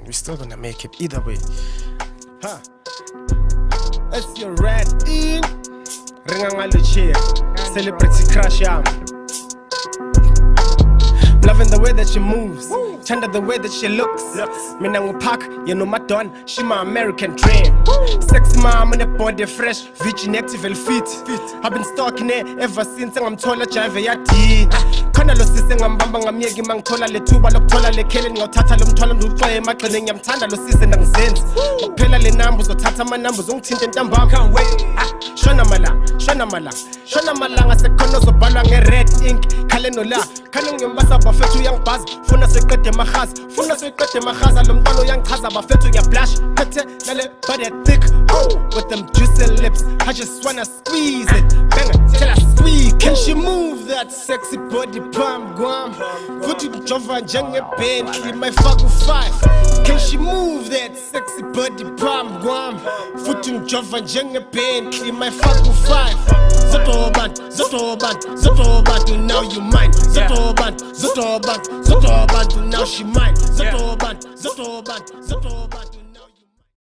We're still gonna make it either way. Huh. It's your red in. Ringangalo chair. Celebrity crush yam. Loving the way that she moves, tender the way that she looks. Mina ngupak, you know my don, she my American dream. Sexy mom in the body fresh, virgin active and fit. I've been stalking her ever since I'm taller jive yati. Khona lo sise ngambamba ngamyeki mangithola lethuba lokuthola lekhele ngawuthatha lo mthwalo ngiwuxwaye emagxeni ngiyamthanda lo sise nangizenzi. Ukuphela le number uzothatha ama numbers ungithinta entambama. Can't wait. Shona malanga sekhona uzobhalwa nge-red ink. Khale nola, khale ngiyombasa bafethu uyangibhaza. Funa seqede emahaza lo mntwana uyangichaza bafethu ngiyablush. Phethe nale body thick, with them juicy lips. I just wanna squeeze it, bang it till I squeak. Can she move that sexy body palm guam? Futhi ngijova njenge-Bentley mayifaka u-5. Can she move that sexy body palm guam? Futhi ngijova njenge-Bentley mayifaka u-5. Zoto bantu, now you mine. Zoto bantu, now she mine. Zoto bantu.